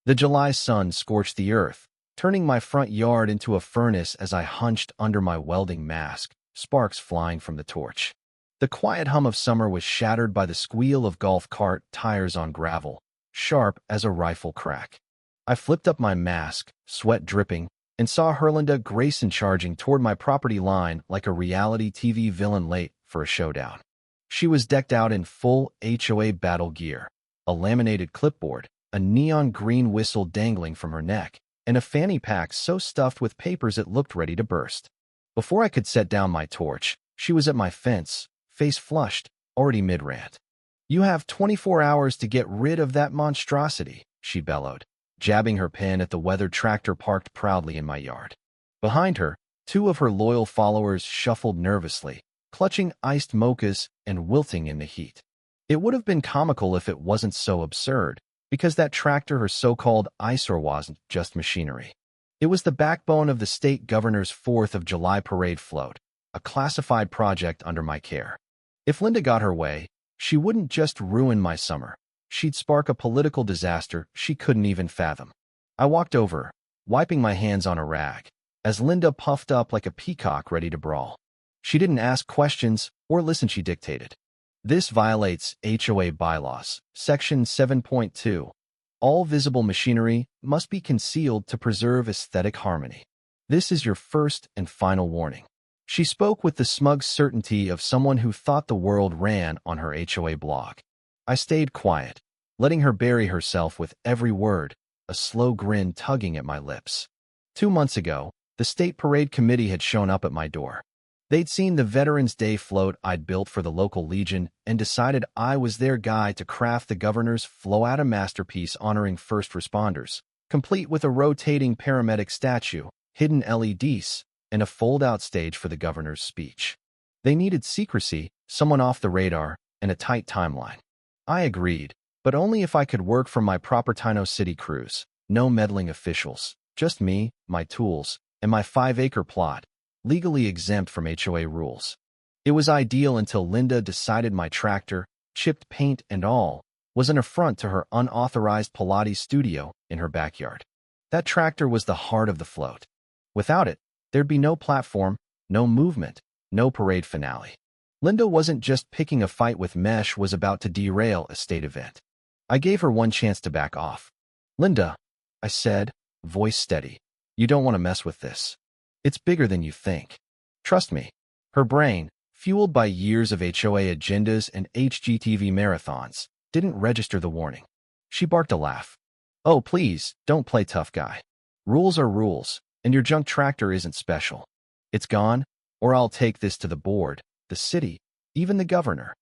The July sun scorched the earth, turning my front yard into a furnace as I hunched under my welding mask, sparks flying from the torch. The quiet hum of summer was shattered by the squeal of golf cart tires on gravel, sharp as a rifle crack. I flipped up my mask, sweat dripping, and saw Herlinda Grayson charging toward my property line like a reality TV villain late for a showdown. She was decked out in full HOA battle gear, a laminated clipboard, a neon green whistle dangling from her neck, and a fanny pack so stuffed with papers it looked ready to burst. Before I could set down my torch, she was at my fence, face flushed, already mid-rant. "You have 24 hours to get rid of that monstrosity," she bellowed, jabbing her pen at the weathered tractor parked proudly in my yard. Behind her, two of her loyal followers shuffled nervously, clutching iced mochas and wilting in the heat. It would have been comical if it wasn't so absurd, because that tractor, her so-called eyesore, wasn't just machinery. It was the backbone of the state governor's 4th of July parade float, a classified project under my care. If Linda got her way, she wouldn't just ruin my summer. She'd spark a political disaster she couldn't even fathom. I walked over, wiping my hands on a rag, as Linda puffed up like a peacock ready to brawl. She didn't ask questions or listen, she dictated. "This violates HOA bylaws, Section 7.2. All visible machinery must be concealed to preserve aesthetic harmony. This is your first and final warning." She spoke with the smug certainty of someone who thought the world ran on her HOA blog. I stayed quiet, letting her bury herself with every word, a slow grin tugging at my lips. 2 months ago, the state parade committee had shown up at my door. They'd seen the Veterans Day float I'd built for the local Legion and decided I was their guy to craft the governor's flow-out masterpiece honoring first responders, complete with a rotating paramedic statue, hidden LEDs, and a fold-out stage for the governor's speech. They needed secrecy, someone off the radar, and a tight timeline. I agreed, but only if I could work from my proper Tino City crews. No meddling officials, just me, my tools, and my 5-acre plot, legally exempt from HOA rules. It was ideal until Linda decided my tractor, chipped paint and all, was an affront to her unauthorized Pilates studio in her backyard. That tractor was the heart of the float. Without it, there'd be no platform, no movement, no parade finale. Linda wasn't just picking a fight with mesh, was about to derail a state event. I gave her one chance to back off. "Linda," I said, voice steady, "you don't want to mess with this. It's bigger than you think. Trust me." Her brain, fueled by years of HOA agendas and HGTV marathons, didn't register the warning. She barked a laugh. "Oh, please, don't play tough guy. Rules are rules, and your junk tractor isn't special. It's gone, or I'll take this to the board, the city, even the governor."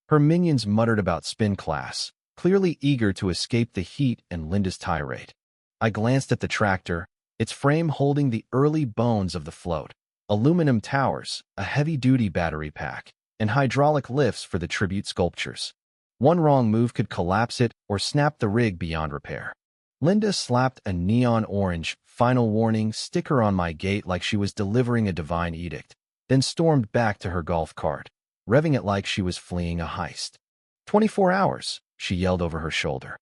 Her minions muttered about spin class, clearly eager to escape the heat and Linda's tirade. I glanced at the tractor, its frame holding the early bones of the float, aluminum towers, a heavy-duty battery pack, and hydraulic lifts for the tribute sculptures. One wrong move could collapse it or snap the rig beyond repair. Linda slapped a neon orange "Final Warning" sticker on my gate like she was delivering a divine edict, then stormed back to her golf cart, revving it like she was fleeing a heist. 24 hours, she yelled over her shoulder.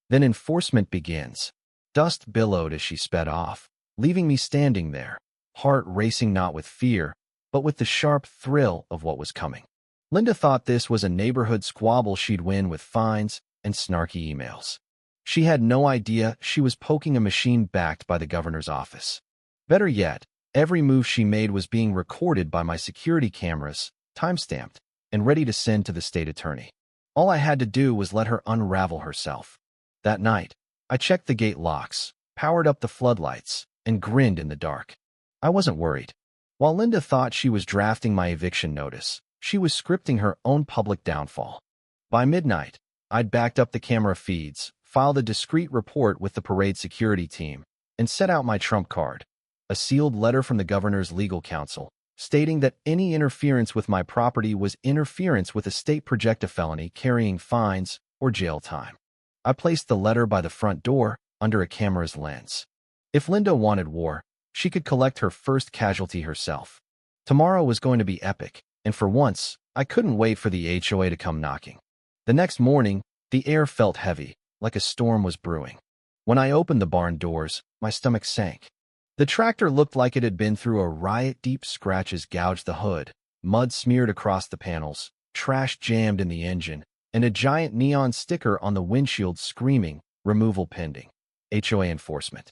Then enforcement begins. Dust billowed as she sped off, leaving me standing there, heart racing not with fear, but with the sharp thrill of what was coming. Linda thought this was a neighborhood squabble she'd win with fines and snarky emails. She had no idea she was poking a machine backed by the governor's office. Better yet, every move she made was being recorded by my security cameras, time-stamped, and ready to send to the state attorney. All I had to do was let her unravel herself. That night, I checked the gate locks, powered up the floodlights, and grinned in the dark. I wasn't worried. While Linda thought she was drafting my eviction notice, she was scripting her own public downfall. By midnight, I'd backed up the camera feeds, filed a discreet report with the parade security team, and set out my trump card, a sealed letter from the governor's legal counsel, stating that any interference with my property was interference with a state projectile felony carrying fines or jail time. I placed the letter by the front door, under a camera's lens. If Linda wanted war, she could collect her first casualty herself. Tomorrow was going to be epic, and for once, I couldn't wait for the HOA to come knocking. The next morning, the air felt heavy, like a storm was brewing. When I opened the barn doors, my stomach sank. The tractor looked like it had been through a riot. Deep scratches gouged the hood, mud smeared across the panels, trash jammed in the engine, and a giant neon sticker on the windshield screaming, "Removal pending. HOA enforcement."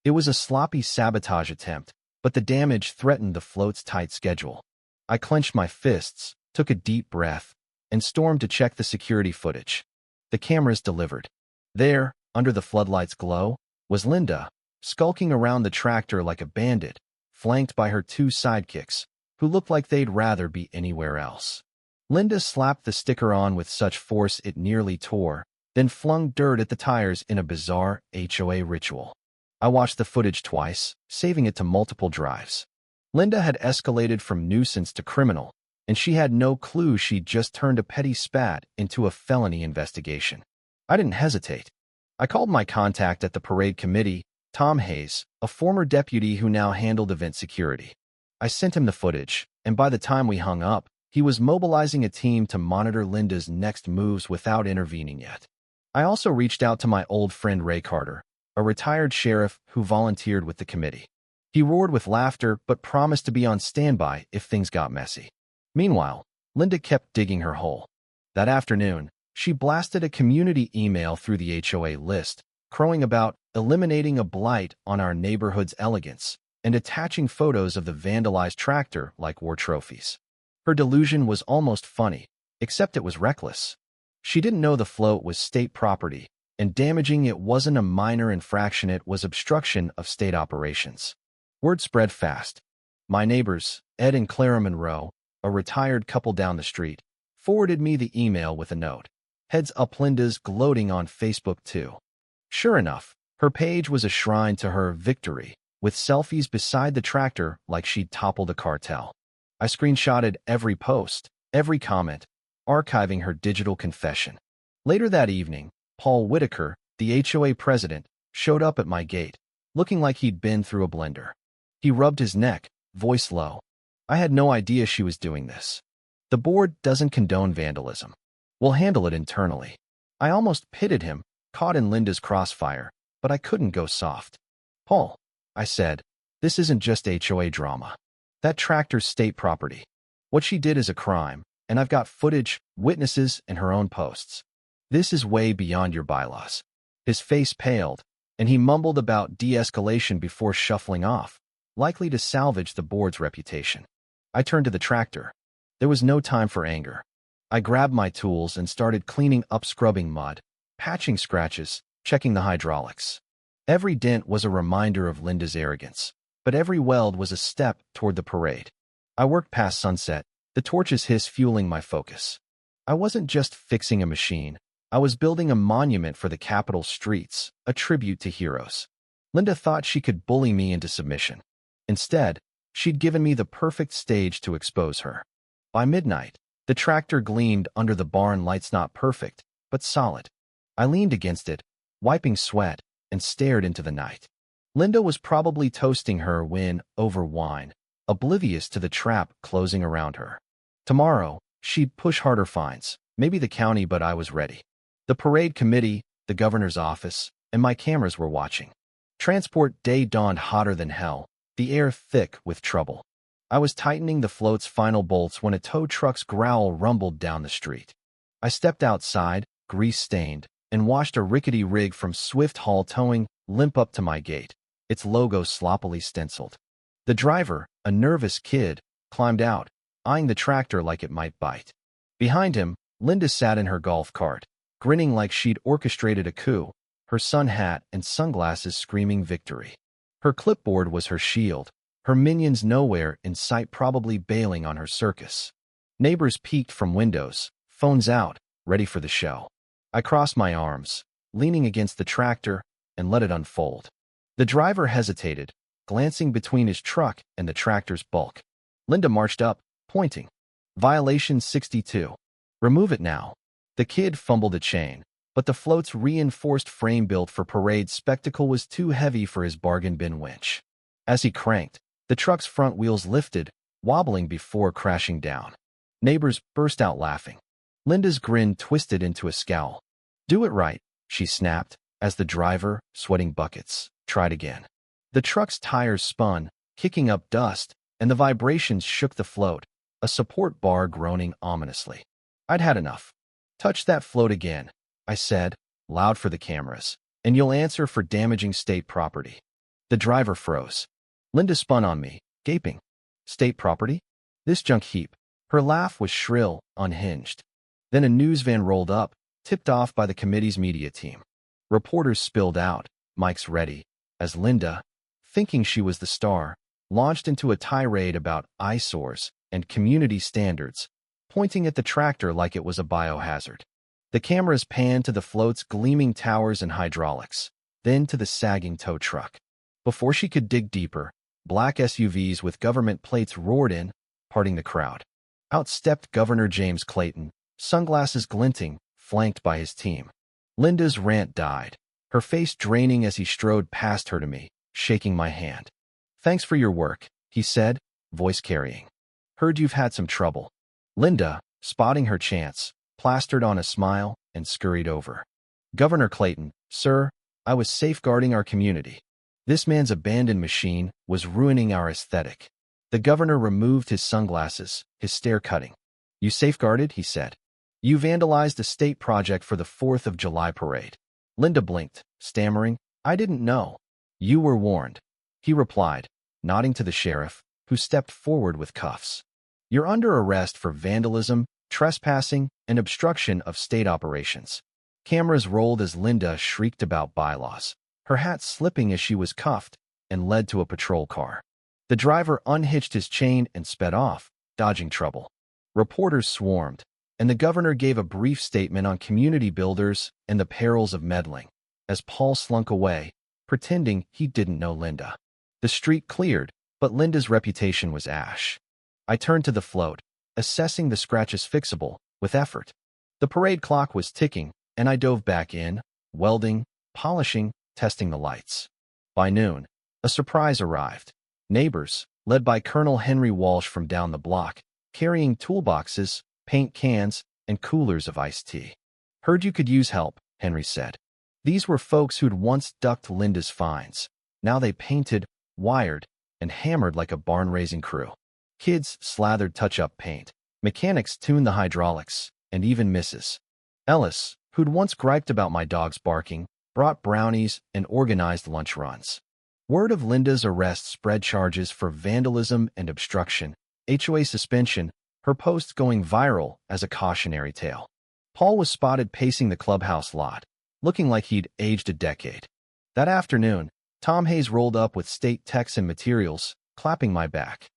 It was a sloppy sabotage attempt, but the damage threatened the float's tight schedule. I clenched my fists, took a deep breath, and stormed to check the security footage. The cameras delivered. There, under the floodlights' glow, was Linda, skulking around the tractor like a bandit, flanked by her two sidekicks, who looked like they'd rather be anywhere else. Linda slapped the sticker on with such force it nearly tore, then flung dirt at the tires in a bizarre HOA ritual. I watched the footage twice, saving it to multiple drives. Linda had escalated from nuisance to criminal, and she had no clue she'd just turned a petty spat into a felony investigation. I didn't hesitate. I called my contact at the parade committee, Tom Hayes, a former deputy who now handled event security. I sent him the footage, and by the time we hung up, he was mobilizing a team to monitor Linda's next moves without intervening yet. I also reached out to my old friend Ray Carter, a retired sheriff who volunteered with the committee. He roared with laughter but promised to be on standby if things got messy. Meanwhile, Linda kept digging her hole. That afternoon, she blasted a community email through the HOA list, crowing about eliminating a blight on our neighborhood's elegance and attaching photos of the vandalized tractor like war trophies. Her delusion was almost funny, except it was reckless. She didn't know the float was state property, and damaging it wasn't a minor infraction, it was obstruction of state operations. Word spread fast. My neighbors, Ed and Clara Monroe, a retired couple down the street, forwarded me the email with a note. "Heads up, Linda's gloating on Facebook too." Sure enough, her page was a shrine to her victory, with selfies beside the tractor like she'd toppled a cartel. I screenshotted every post, every comment, archiving her digital confession. Later that evening, Paul Whitaker, the HOA president, showed up at my gate, looking like he'd been through a blender. He rubbed his neck, voice low. I had no idea she was doing this. "The board doesn't condone vandalism. We'll handle it internally." I almost pitted him, caught in Linda's crossfire, but I couldn't go soft. "Paul," I said, "this isn't just HOA drama. That tractor's state property. What she did is a crime, and I've got footage, witnesses, and her own posts. This is way beyond your bylaws." His face paled, and he mumbled about de-escalation before shuffling off, likely to salvage the board's reputation. I turned to the tractor. There was no time for anger. I grabbed my tools and started cleaning up, scrubbing mud, patching scratches, checking the hydraulics. Every dent was a reminder of Linda's arrogance, but every weld was a step toward the parade. I worked past sunset, the torch's hiss fueling my focus. I wasn't just fixing a machine. I was building a monument for the capital streets, a tribute to heroes. Linda thought she could bully me into submission. Instead, she'd given me the perfect stage to expose her. By midnight, the tractor gleamed under the barn lights, not perfect, but solid. I leaned against it, wiping sweat, and stared into the night. Linda was probably toasting her when, over wine, oblivious to the trap closing around her. Tomorrow, she'd push harder fines, maybe the county, but I was ready. The parade committee, the governor's office, and my cameras were watching. Transport day dawned hotter than hell, the air thick with trouble. I was tightening the float's final bolts when a tow truck's growl rumbled down the street. I stepped outside, grease-stained, and watched a rickety rig from Swift Haul Towing limp up to my gate, its logo sloppily stenciled. The driver, a nervous kid, climbed out, eyeing the tractor like it might bite. Behind him, Linda sat in her golf cart, grinning like she'd orchestrated a coup, her sun hat and sunglasses screaming victory. Her clipboard was her shield, her minions nowhere in sight, probably bailing on her circus. Neighbors peeked from windows, phones out, ready for the show. I crossed my arms, leaning against the tractor, and let it unfold. The driver hesitated, glancing between his truck and the tractor's bulk. Linda marched up, pointing. "Violation 62. Remove it now." The kid fumbled a chain, but the float's reinforced frame built for parade spectacle was too heavy for his bargain bin winch. As he cranked, the truck's front wheels lifted, wobbling before crashing down. Neighbors burst out laughing. Linda's grin twisted into a scowl. "Do it right," she snapped, as the driver, sweating buckets, tried again. The truck's tires spun, kicking up dust, and the vibrations shook the float, a support bar groaning ominously. I'd had enough. "Touch that float again," I said, loud for the cameras, "and you'll answer for damaging state property." The driver froze. Linda spun on me, gaping. "State property? This junk heap." Her laugh was shrill, unhinged. Then a news van rolled up, tipped off by the committee's media team. Reporters spilled out, mics ready, as Linda, thinking she was the star, launched into a tirade about eyesores and community standards, pointing at the tractor like it was a biohazard. The cameras panned to the float's gleaming towers and hydraulics, then to the sagging tow truck. Before she could dig deeper, black SUVs with government plates roared in, parting the crowd. Out stepped Governor James Clayton, sunglasses glinting, flanked by his team. Linda's rant died, her face draining as he strode past her to me, shaking my hand. "Thanks for your work," he said, voice carrying. "Heard you've had some trouble." Linda, spotting her chance, plastered on a smile and scurried over. "Governor Clayton, sir, I was safeguarding our community. This man's abandoned machine was ruining our aesthetic." The governor removed his sunglasses, his stare cutting. "You safeguarded," he said. "You vandalized a state project for the 4th of July parade." Linda blinked, stammering, "I didn't know." "You were warned," he replied, nodding to the sheriff, who stepped forward with cuffs. "You're under arrest for vandalism, trespassing, and obstruction of state operations." Cameras rolled as Linda shrieked about bylaws, her hat slipping as she was cuffed and led to a patrol car. The driver unhitched his chain and sped off, dodging trouble. Reporters swarmed, and the governor gave a brief statement on community builders and the perils of meddling, as Paul slunk away, pretending he didn't know Linda. The street cleared, but Linda's reputation was ash. I turned to the float, assessing the scratches fixable, with effort. The parade clock was ticking, and I dove back in, welding, polishing, testing the lights. By noon, a surprise arrived. Neighbors, led by Colonel Henry Walsh from down the block, carrying toolboxes, paint cans, and coolers of iced tea. "Heard you could use help," Henry said. These were folks who'd once ducked Linda's fines. Now they painted, wired, and hammered like a barn-raising crew. Kids slathered touch-up paint. Mechanics tuned the hydraulics, and even Mrs. Ellis, who'd once griped about my dogs barking, brought brownies and organized lunch runs. Word of Linda's arrest spread charges for vandalism and obstruction, HOA suspension, her post going viral as a cautionary tale. Paul was spotted pacing the clubhouse lot, looking like he'd aged a decade. That afternoon, Tom Hayes rolled up with state techs and materials, clapping my back.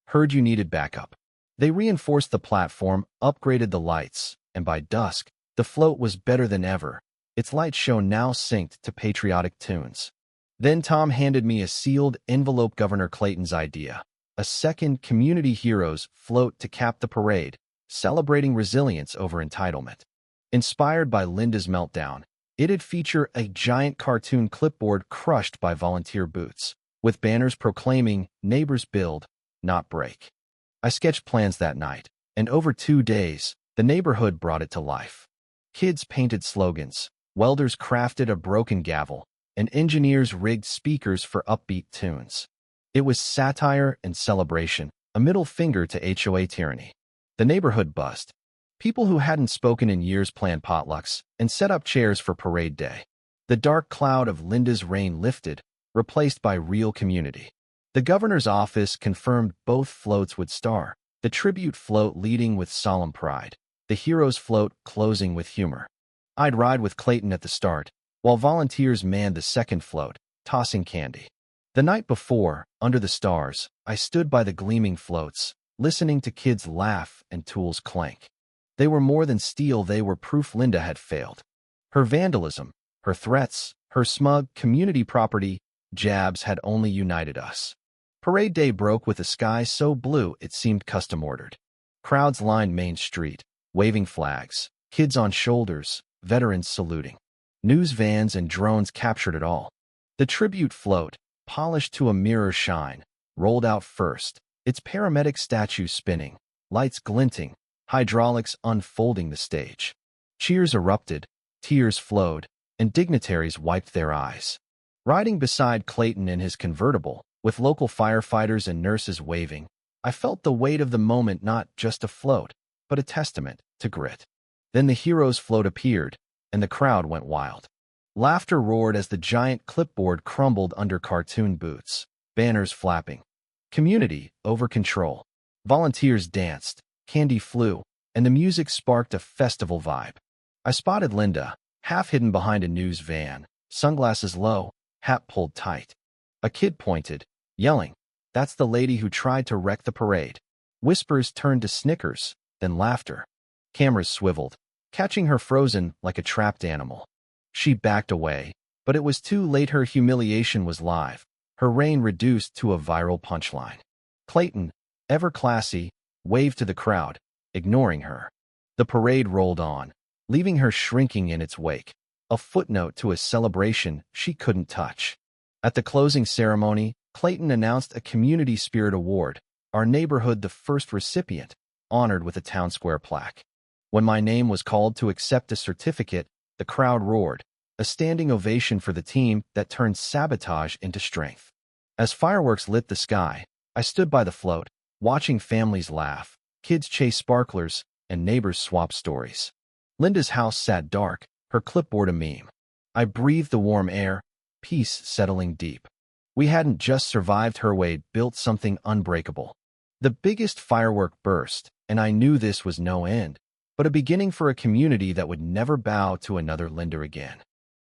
"Heard you needed backup." They reinforced the platform, upgraded the lights, and by dusk, the float was better than ever, its light show now synced to patriotic tunes. Then Tom handed me a sealed envelope, Governor Clayton's idea, a second Community Heroes float to cap the parade, celebrating resilience over entitlement. Inspired by Linda's meltdown, it'd feature a giant cartoon clipboard crushed by volunteer boots, with banners proclaiming, "Neighbors build, not break." I sketched plans that night, and over 2 days, the neighborhood brought it to life. Kids painted slogans, welders crafted a broken gavel, and engineers rigged speakers for upbeat tunes. It was satire and celebration, a middle finger to HOA tyranny. The neighborhood buzzed. People who hadn't spoken in years planned potlucks and set up chairs for parade day. The dark cloud of Linda's reign lifted, replaced by real community. The governor's office confirmed both floats would star, the tribute float leading with solemn pride, the heroes float closing with humor. I'd ride with Clayton at the start, while volunteers manned the second float, tossing candy. The night before, under the stars, I stood by the gleaming floats, listening to kids laugh and tools clank. They were more than steel, they were proof Linda had failed. Her vandalism, her threats, her smug community property jabs had only united us. Parade day broke with a sky so blue it seemed custom-ordered. Crowds lined Main Street, waving flags, kids on shoulders, veterans saluting. News vans and drones captured it all. The tribute float, polished to a mirror shine, rolled out first, its paramedic statue spinning, lights glinting, hydraulics unfolding the stage. Cheers erupted, tears flowed, and dignitaries wiped their eyes. Riding beside Clayton in his convertible, with local firefighters and nurses waving, I felt the weight of the moment, not just a float, but a testament to grit. Then the hero's float appeared, and the crowd went wild. Laughter roared as the giant clipboard crumbled under cartoon boots, banners flapping. Community over control. Volunteers danced, candy flew, and the music sparked a festival vibe. I spotted Linda, half hidden behind a news van, sunglasses low, hat pulled tight. A kid pointed, yelling, "That's the lady who tried to wreck the parade." Whispers turned to snickers, then laughter. Cameras swiveled, catching her frozen like a trapped animal. She backed away, but it was too late. Her humiliation was live, her reign reduced to a viral punchline. Clayton, ever classy, waved to the crowd, ignoring her. The parade rolled on, leaving her shrinking in its wake, a footnote to a celebration she couldn't touch. At the closing ceremony, Clayton announced a Community Spirit Award, our neighborhood the first recipient, honored with a town square plaque. When my name was called to accept a certificate, the crowd roared, a standing ovation for the team that turned sabotage into strength. As fireworks lit the sky, I stood by the float, watching families laugh, kids chase sparklers, and neighbors swap stories. Linda's house sat dark, her clipboard a meme. I breathed the warm air, peace settling deep. We hadn't just survived her, we'd built something unbreakable. The biggest firework burst, and I knew this was no end, but a beginning for a community that would never bow to another Linda again.